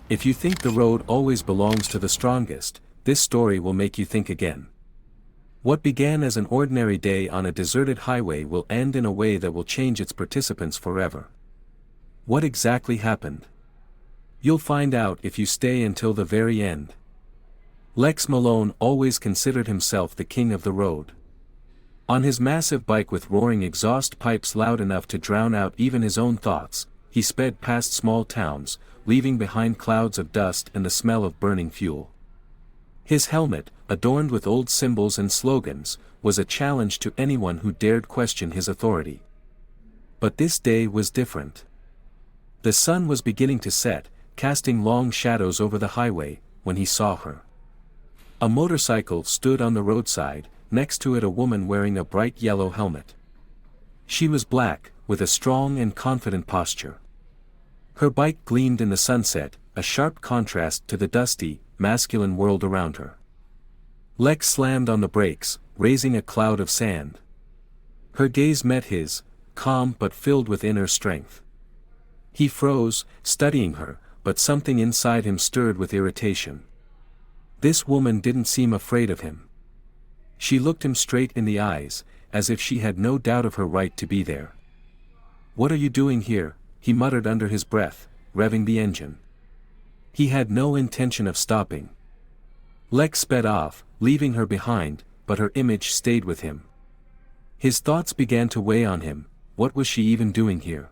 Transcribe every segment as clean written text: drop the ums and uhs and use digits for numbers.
If you think the road always belongs to the strongest, this story will make you think again. What began as an ordinary day on a deserted highway will end in a way that will change its participants forever. What exactly happened? You'll find out if you stay until the very end. Lex Malone always considered himself the king of the road. On his massive bike with roaring exhaust pipes loud enough to drown out even his own thoughts, he sped past small towns, leaving behind clouds of dust and the smell of burning fuel. His helmet, adorned with old symbols and slogans, was a challenge to anyone who dared question his authority. But this day was different. The sun was beginning to set, casting long shadows over the highway, when he saw her. A motorcycle stood on the roadside, next to it a woman wearing a bright yellow helmet. She was black, with a strong and confident posture. Her bike gleamed in the sunset, a sharp contrast to the dusty, masculine world around her. Lex slammed on the brakes, raising a cloud of sand. Her gaze met his, calm but filled with inner strength. He froze, studying her, but something inside him stirred with irritation. This woman didn't seem afraid of him. She looked him straight in the eyes, as if she had no doubt of her right to be there. "What are you doing here?" he muttered under his breath, revving the engine. He had no intention of stopping. Lex sped off, leaving her behind, but her image stayed with him. His thoughts began to weigh on him. What was she even doing here?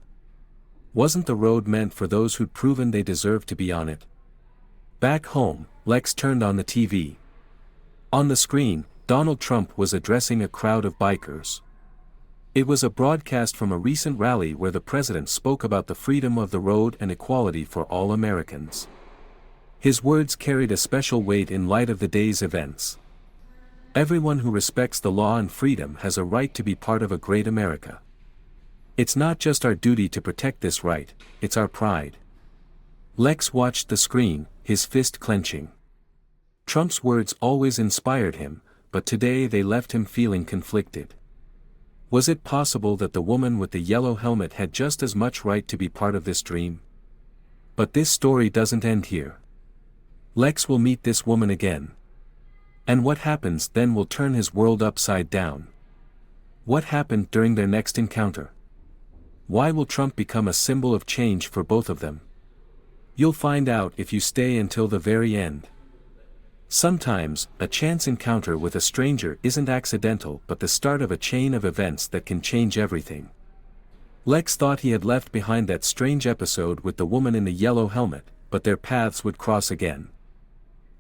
Wasn't the road meant for those who'd proven they deserved to be on it? Back home, Lex turned on the TV. On the screen, Donald Trump was addressing a crowd of bikers. It was a broadcast from a recent rally where the president spoke about the freedom of the road and equality for all Americans. His words carried a special weight in light of the day's events. Everyone who respects the law and freedom has a right to be part of a great America. It's not just our duty to protect this right, it's our pride. Lex watched the screen, his fist clenching. Trump's words always inspired him, but today they left him feeling conflicted. Was it possible that the woman with the yellow helmet had just as much right to be part of this dream? But this story doesn't end here. Lex will meet this woman again. And what happens then will turn his world upside down. What happened during their next encounter? Why will Trump become a symbol of change for both of them? You'll find out if you stay until the very end. Sometimes, a chance encounter with a stranger isn't accidental but the start of a chain of events that can change everything. Lex thought he had left behind that strange episode with the woman in the yellow helmet, but their paths would cross again.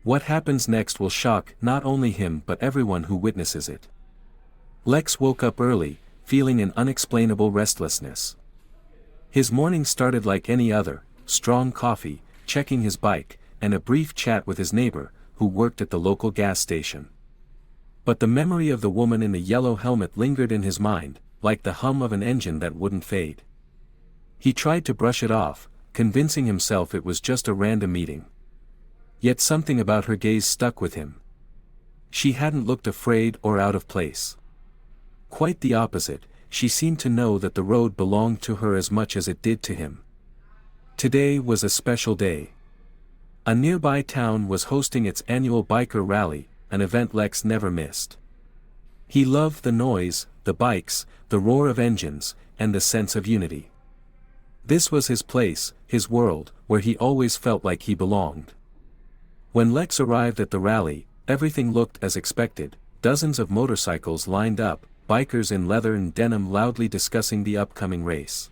What happens next will shock not only him but everyone who witnesses it. Lex woke up early, feeling an unexplainable restlessness. His morning started like any other: strong coffee, checking his bike, and a brief chat with his neighbor, who worked at the local gas station. But the memory of the woman in the yellow helmet lingered in his mind, like the hum of an engine that wouldn't fade. He tried to brush it off, convincing himself it was just a random meeting. Yet something about her gaze stuck with him. She hadn't looked afraid or out of place. Quite the opposite, she seemed to know that the road belonged to her as much as it did to him. Today was a special day. A nearby town was hosting its annual biker rally, an event Lex never missed. He loved the noise, the bikes, the roar of engines, and the sense of unity. This was his place, his world, where he always felt like he belonged. When Lex arrived at the rally, everything looked as expected: dozens of motorcycles lined up, bikers in leather and denim loudly discussing the upcoming race.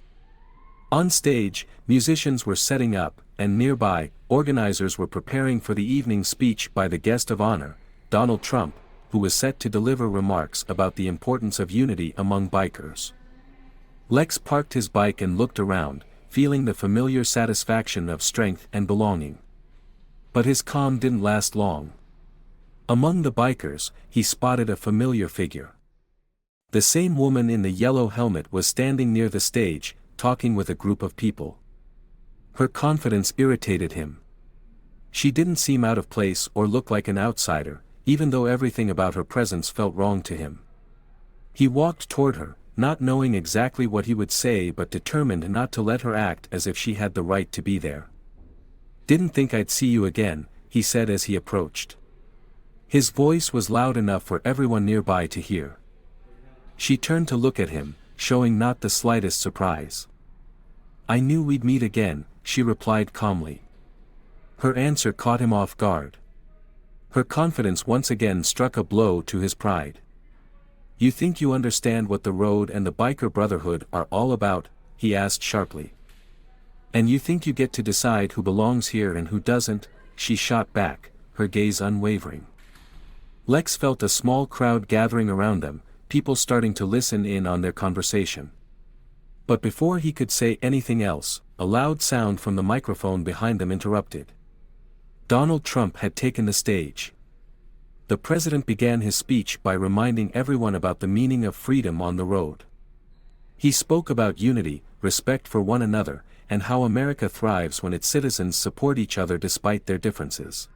On stage, musicians were setting up, and nearby, organizers were preparing for the evening speech by the guest of honor, Donald Trump, who was set to deliver remarks about the importance of unity among bikers. Lex parked his bike and looked around, feeling the familiar satisfaction of strength and belonging. But his calm didn't last long. Among the bikers, he spotted a familiar figure. The same woman in the yellow helmet was standing near the stage, talking with a group of people. Her confidence irritated him. She didn't seem out of place or look like an outsider, even though everything about her presence felt wrong to him. He walked toward her, not knowing exactly what he would say but determined not to let her act as if she had the right to be there. Didn't think I'd see you again, he said as he approached. His voice was loud enough for everyone nearby to hear. She turned to look at him, showing not the slightest surprise. I knew we'd meet again, she replied calmly. Her answer caught him off guard. Her confidence once again struck a blow to his pride. You think you understand what the road and the biker brotherhood are all about? He asked sharply. And you think you get to decide who belongs here and who doesn't? She shot back, her gaze unwavering. Lex felt a small crowd gathering around them, people starting to listen in on their conversation. But before he could say anything else, a loud sound from the microphone behind them interrupted. Donald Trump had taken the stage. The president began his speech by reminding everyone about the meaning of freedom on the road. He spoke about unity, respect for one another, and how America thrives when its citizens support each other despite their differences.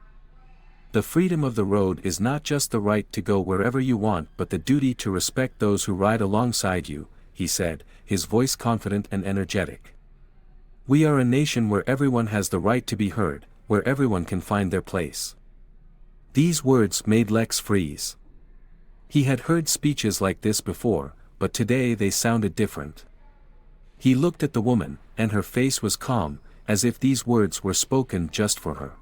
The freedom of the road is not just the right to go wherever you want but the duty to respect those who ride alongside you, he said, his voice confident and energetic. We are a nation where everyone has the right to be heard, where everyone can find their place. These words made Lex freeze. He had heard speeches like this before, but today they sounded different. He looked at the woman, and her face was calm, as if these words were spoken just for her.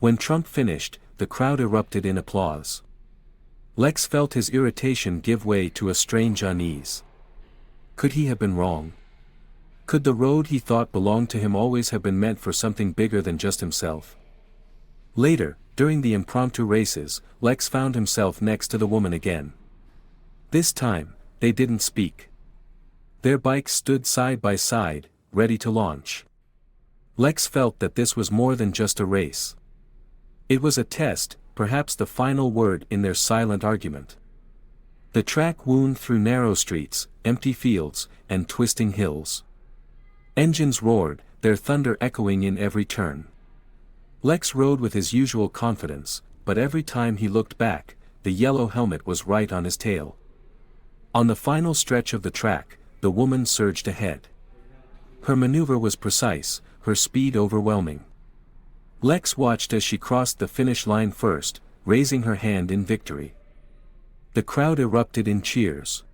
When Trump finished, the crowd erupted in applause. Lex felt his irritation give way to a strange unease. Could he have been wrong? Could the road he thought belonged to him always have been meant for something bigger than just himself? Later, during the impromptu races, Lex found himself next to the woman again. This time, they didn't speak. Their bikes stood side by side, ready to launch. Lex felt that this was more than just a race. It was a test, perhaps the final word in their silent argument. The track wound through narrow streets, empty fields, and twisting hills. Engines roared, their thunder echoing in every turn. Lex rode with his usual confidence, but every time he looked back, the yellow helmet was right on his tail. On the final stretch of the track, the woman surged ahead. Her maneuver was precise, her speed overwhelming. Lex watched as she crossed the finish line first, raising her hand in victory. The crowd erupted in cheers.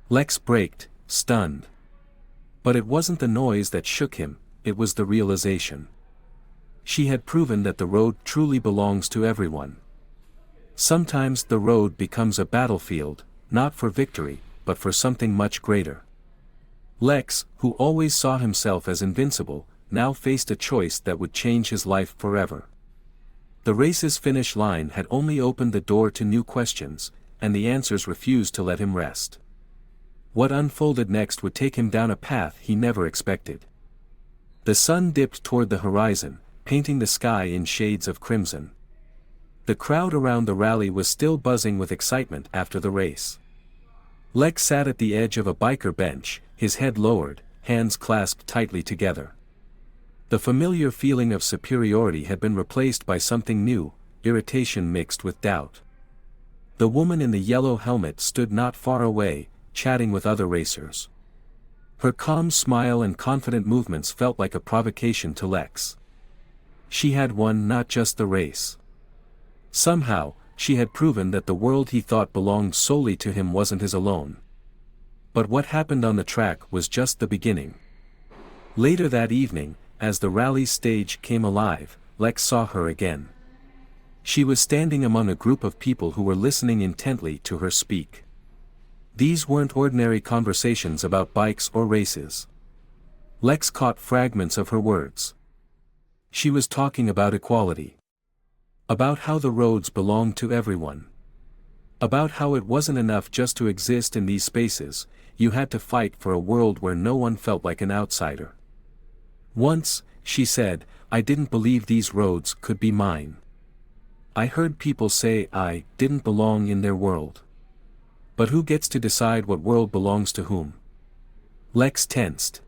Lex braked, stunned. But it wasn't the noise that shook him, it was the realization. She had proven that the road truly belongs to everyone. Sometimes the road becomes a battlefield, not for victory, but for something much greater. Lex, who always saw himself as invincible, now faced a choice that would change his life forever. The race's finish line had only opened the door to new questions, and the answers refused to let him rest. What unfolded next would take him down a path he never expected. The sun dipped toward the horizon, painting the sky in shades of crimson. The crowd around the rally was still buzzing with excitement after the race. Lex sat at the edge of a biker bench, his head lowered, hands clasped tightly together. The familiar feeling of superiority had been replaced by something new, irritation mixed with doubt. The woman in the yellow helmet stood not far away, chatting with other racers. Her calm smile and confident movements felt like a provocation to Lex. She had won not just the race. Somehow, she had proven that the world he thought belonged solely to him wasn't his alone. But what happened on the track was just the beginning. Later that evening, as the rally stage came alive, Lex saw her again. She was standing among a group of people who were listening intently to her speak. These weren't ordinary conversations about bikes or races. Lex caught fragments of her words. She was talking about equality. About how the roads belonged to everyone. About how it wasn't enough just to exist in these spaces, you had to fight for a world where no one felt like an outsider. Once, she said, I didn't believe these roads could be mine. I heard people say I didn't belong in their world. But who gets to decide what world belongs to whom? Lex tensed.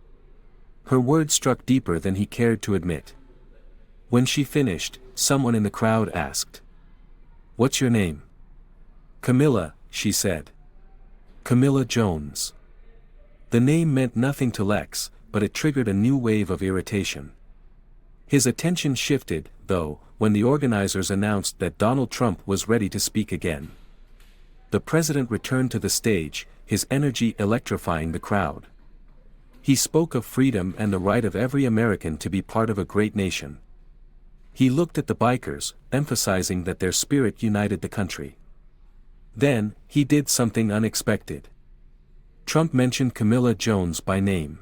Her words struck deeper than he cared to admit. When she finished, someone in the crowd asked, "What's your name?" "Camilla," she said. Camilla Jones. The name meant nothing to Lex, but it triggered a new wave of irritation. His attention shifted, though, when the organizers announced that Donald Trump was ready to speak again. The president returned to the stage, his energy electrifying the crowd. He spoke of freedom and the right of every American to be part of a great nation. He looked at the bikers, emphasizing that their spirit united the country. Then, he did something unexpected. Trump mentioned Camilla Jones by name.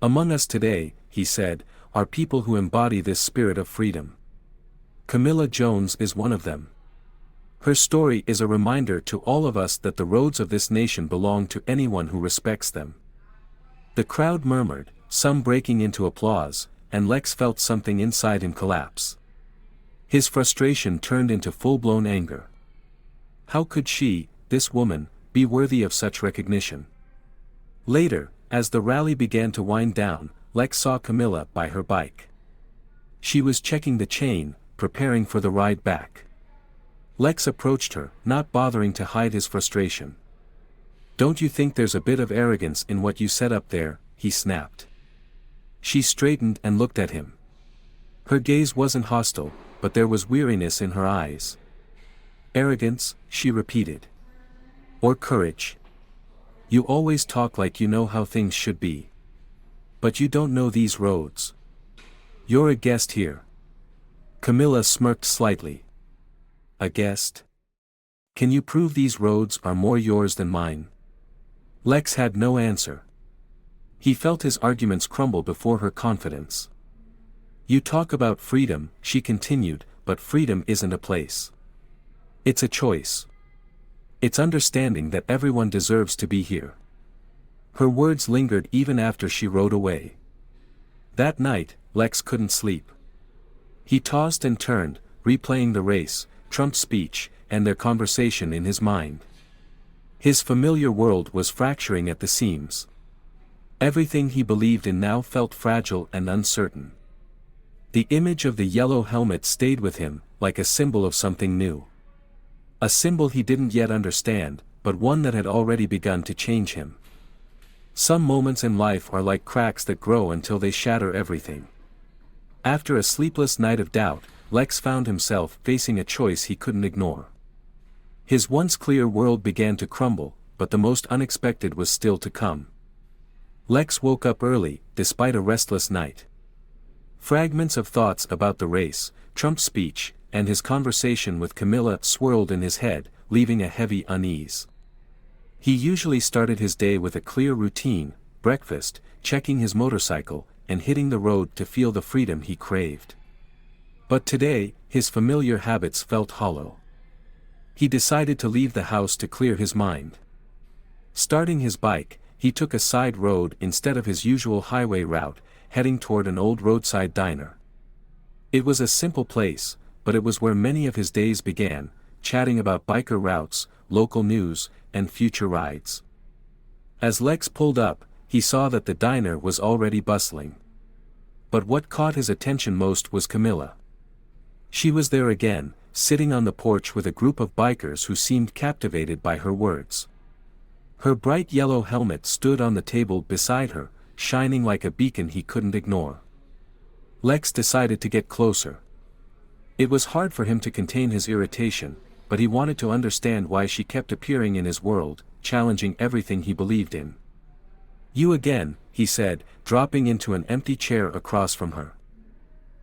"Among us today," he said, "are people who embody this spirit of freedom. Camilla Jones is one of them. Her story is a reminder to all of us that the roads of this nation belong to anyone who respects them." The crowd murmured, some breaking into applause, and Lex felt something inside him collapse. His frustration turned into full-blown anger. How could she, this woman, be worthy of such recognition? Later, as the rally began to wind down, Lex saw Camilla by her bike. She was checking the chain, preparing for the ride back. Lex approached her, not bothering to hide his frustration. "Don't you think there's a bit of arrogance in what you said up there?" he snapped. She straightened and looked at him. Her gaze wasn't hostile, but there was weariness in her eyes. "Arrogance," she repeated. "Or courage. You always talk like you know how things should be. But you don't know these roads. You're a guest here." Camilla smirked slightly. "A guest? Can you prove these roads are more yours than mine?" Lex had no answer. He felt his arguments crumble before her confidence. "You talk about freedom," she continued, "but freedom isn't a place. It's a choice. It's understanding that everyone deserves to be here." Her words lingered even after she rode away. That night, Lex couldn't sleep. He tossed and turned, replaying the race, Trump's speech, and their conversation in his mind. His familiar world was fracturing at the seams. Everything he believed in now felt fragile and uncertain. The image of the yellow helmet stayed with him, like a symbol of something new. A symbol he didn't yet understand, but one that had already begun to change him. Some moments in life are like cracks that grow until they shatter everything. After a sleepless night of doubt, Lex found himself facing a choice he couldn't ignore. His once clear world began to crumble, but the most unexpected was still to come. Lex woke up early, despite a restless night. Fragments of thoughts about the race, Trump's speech, and his conversation with Camilla swirled in his head, leaving a heavy unease. He usually started his day with a clear routine: breakfast, checking his motorcycle, and hitting the road to feel the freedom he craved. But today, his familiar habits felt hollow. He decided to leave the house to clear his mind. Starting his bike, he took a side road instead of his usual highway route, heading toward an old roadside diner. It was a simple place, but it was where many of his days began, chatting about biker routes, local news, and future rides. As Lex pulled up, he saw that the diner was already bustling. But what caught his attention most was Camilla. She was there again, sitting on the porch with a group of bikers who seemed captivated by her words. Her bright yellow helmet stood on the table beside her, shining like a beacon he couldn't ignore. Lex decided to get closer. It was hard for him to contain his irritation, but he wanted to understand why she kept appearing in his world, challenging everything he believed in. "You again," he said, dropping into an empty chair across from her.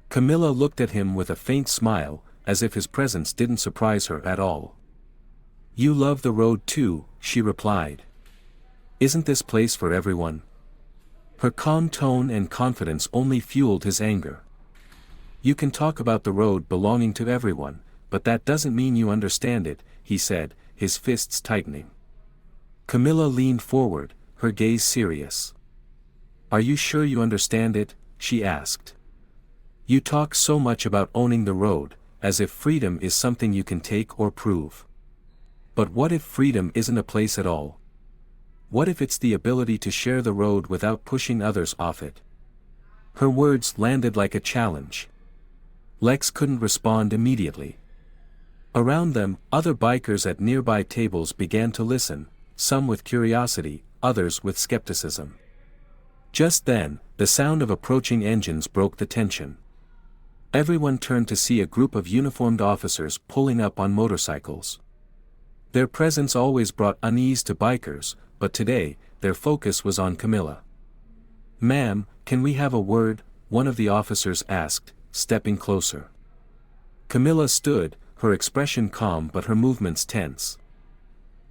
Camilla looked at him with a faint smile, as if his presence didn't surprise her at all. "You love the road too," she replied. "Isn't this place for everyone?" Her calm tone and confidence only fueled his anger. "You can talk about the road belonging to everyone, but that doesn't mean you understand it," he said, his fists tightening. Camilla leaned forward, her gaze serious. "Are you sure you understand it?" she asked. "You talk so much about owning the road, as if freedom is something you can take or prove. But what if freedom isn't a place at all? What if it's the ability to share the road without pushing others off it?" Her words landed like a challenge. Lex couldn't respond immediately. Around them, other bikers at nearby tables began to listen, some with curiosity, others with skepticism. Just then, the sound of approaching engines broke the tension. Everyone turned to see a group of uniformed officers pulling up on motorcycles. Their presence always brought unease to bikers, but today, their focus was on Camilla. "Ma'am, can we have a word?" one of the officers asked, stepping closer. Camilla stood, her expression calm but her movements tense.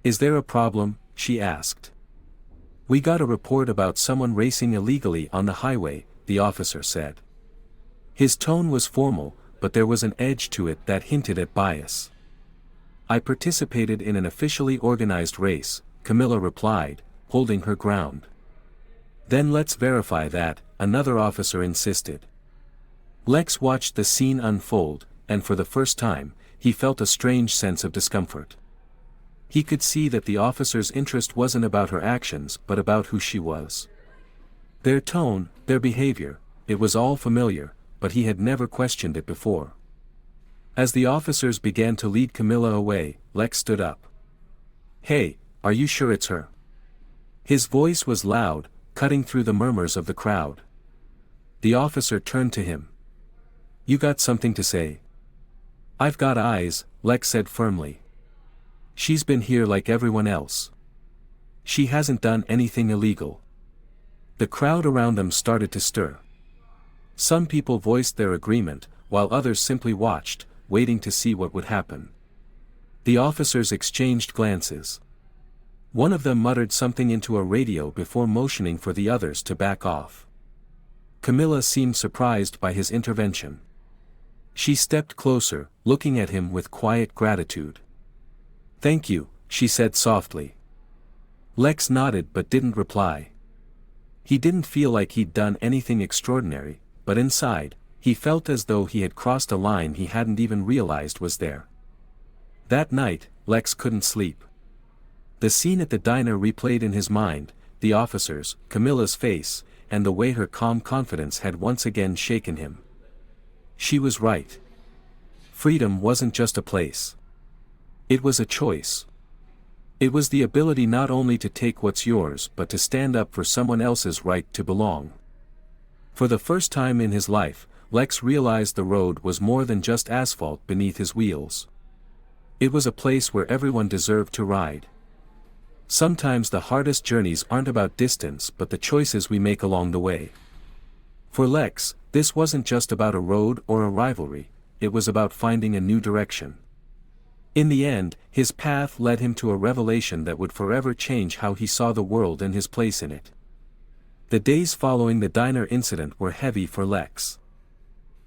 "Is there a problem?" she asked. "We got a report about someone racing illegally on the highway," the officer said. His tone was formal, but there was an edge to it that hinted at bias. "I participated in an officially organized race," Camilla replied, holding her ground. "Then let's verify that," another officer insisted. Lex watched the scene unfold, and for the first time, he felt a strange sense of discomfort. He could see that the officer's interest wasn't about her actions but about who she was. Their tone, their behavior, it was all familiar, but he had never questioned it before. As the officers began to lead Camilla away, Lex stood up. "Hey, are you sure it's her?" His voice was loud, cutting through the murmurs of the crowd. The officer turned to him. "You got something to say?" "I've got eyes," Lex said firmly. "She's been here like everyone else. She hasn't done anything illegal." The crowd around them started to stir. Some people voiced their agreement, while others simply watched, waiting to see what would happen. The officers exchanged glances. One of them muttered something into a radio before motioning for the others to back off. Camilla seemed surprised by his intervention. She stepped closer, looking at him with quiet gratitude. "Thank you," she said softly. Lex nodded but didn't reply. He didn't feel like he'd done anything extraordinary, but inside, he felt as though he had crossed a line he hadn't even realized was there. That night, Lex couldn't sleep. The scene at the diner replayed in his mind, the officers, Camilla's face, and the way her calm confidence had once again shaken him. She was right. Freedom wasn't just a place. It was a choice. It was the ability not only to take what's yours but to stand up for someone else's right to belong. For the first time in his life, Lex realized the road was more than just asphalt beneath his wheels. It was a place where everyone deserved to ride. Sometimes the hardest journeys aren't about distance but the choices we make along the way. For Lex, this wasn't just about a road or a rivalry, it was about finding a new direction. In the end, his path led him to a revelation that would forever change how he saw the world and his place in it. The days following the diner incident were heavy for Lex.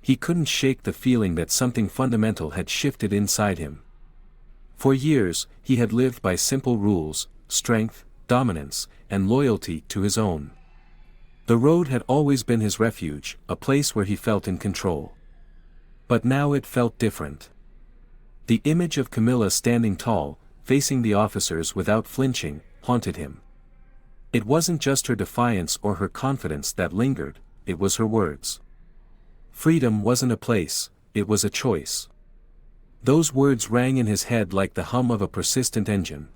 He couldn't shake the feeling that something fundamental had shifted inside him. For years, he had lived by simple rules: strength, dominance, and loyalty to his own. The road had always been his refuge, a place where he felt in control. But now it felt different. The image of Camilla standing tall, facing the officers without flinching, haunted him. It wasn't just her defiance or her confidence that lingered, it was her words. Freedom wasn't a place, it was a choice. Those words rang in his head like the hum of a persistent engine.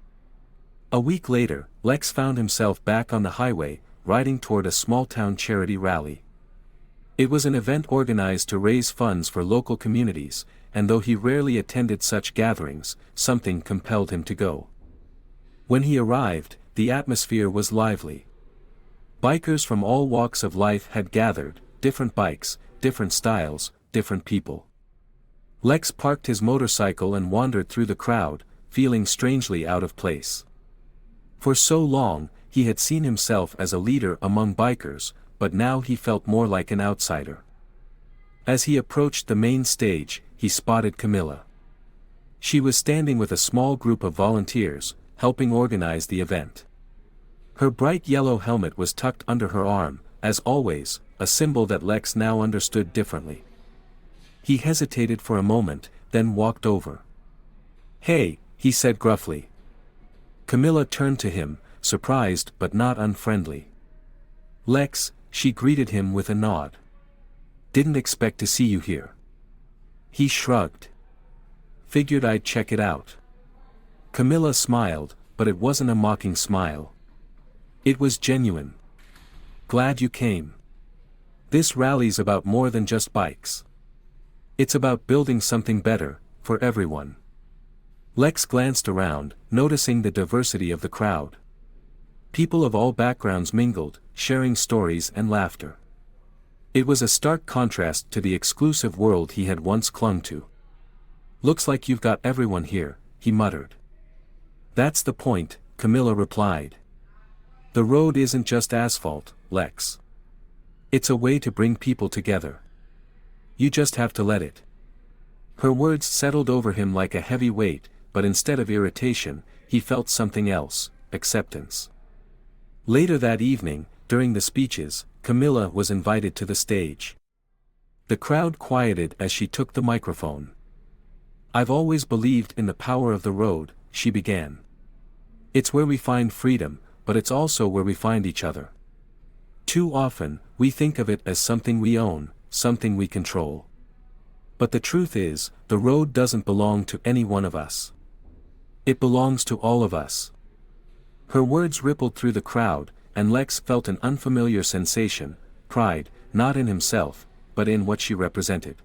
A week later, Lex found himself back on the highway, riding toward a small-town charity rally. It was an event organized to raise funds for local communities, and though he rarely attended such gatherings, something compelled him to go. When he arrived, the atmosphere was lively. Bikers from all walks of life had gathered, different bikes, different styles, different people. Lex parked his motorcycle and wandered through the crowd, feeling strangely out of place. For so long, he had seen himself as a leader among bikers, but now he felt more like an outsider. As he approached the main stage, he spotted Camilla. She was standing with a small group of volunteers, helping organize the event. Her bright yellow helmet was tucked under her arm, as always, a symbol that Lex now understood differently. He hesitated for a moment, then walked over. "Hey," he said gruffly. Camilla turned to him, surprised but not unfriendly. "Lex," she greeted him with a nod. "Didn't expect to see you here." He shrugged. "Figured I'd check it out." Camilla smiled, but it wasn't a mocking smile. It was genuine. "Glad you came. This rally's about more than just bikes. It's about building something better, for everyone. Lex glanced around, noticing the diversity of the crowd. People of all backgrounds mingled, sharing stories and laughter. It was a stark contrast to the exclusive world he had once clung to. "Looks like you've got everyone here," he muttered. "That's the point," Camilla replied. "The road isn't just asphalt, Lex. It's a way to bring people together. You just have to let it." Her words settled over him like a heavy weight, but instead of irritation, he felt something else: acceptance. Later that evening, during the speeches, Camilla was invited to the stage. The crowd quieted as she took the microphone. "I've always believed in the power of the road," she began. "It's where we find freedom, but it's also where we find each other. Too often, we think of it as something we own, something we control. But the truth is, the road doesn't belong to any one of us. It belongs to all of us." Her words rippled through the crowd, and Lex felt an unfamiliar sensation: pride, not in himself, but in what she represented.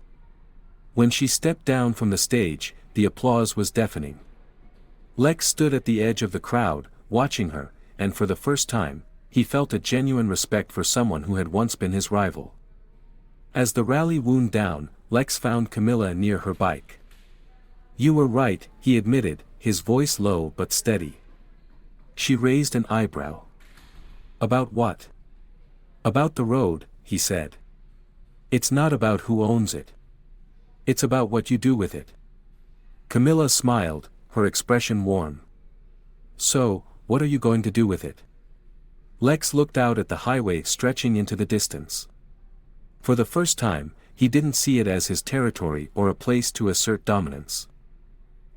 When she stepped down from the stage, the applause was deafening. Lex stood at the edge of the crowd, watching her, and for the first time, he felt a genuine respect for someone who had once been his rival. As the rally wound down, Lex found Camilla near her bike. "You were right," he admitted, his voice low but steady. She raised an eyebrow. "About what?" "About the road," he said. "It's not about who owns it. It's about what you do with it." Camilla smiled, her expression warm. "So, what are you going to do with it?" Lex looked out at the highway stretching into the distance. For the first time, he didn't see it as his territory or a place to assert dominance.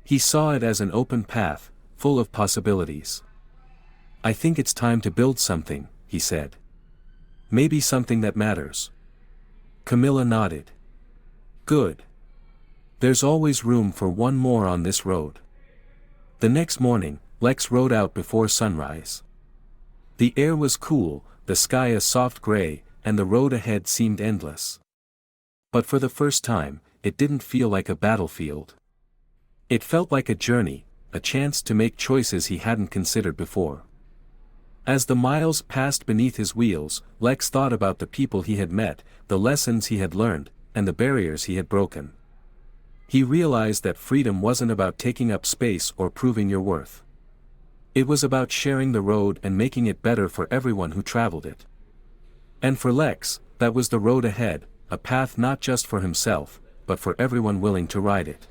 He saw it as an open path, full of possibilities. "I think it's time to build something," he said. "Maybe something that matters." Camilla nodded. "Good. There's always room for one more on this road." The next morning, Lex rode out before sunrise. The air was cool, the sky a soft gray, and the road ahead seemed endless. But for the first time, it didn't feel like a battlefield. It felt like a journey, a chance to make choices he hadn't considered before. As the miles passed beneath his wheels, Lex thought about the people he had met, the lessons he had learned, and the barriers he had broken. He realized that freedom wasn't about taking up space or proving your worth. It was about sharing the road and making it better for everyone who traveled it. And for Lex, that was the road ahead, a path not just for himself, but for everyone willing to ride it.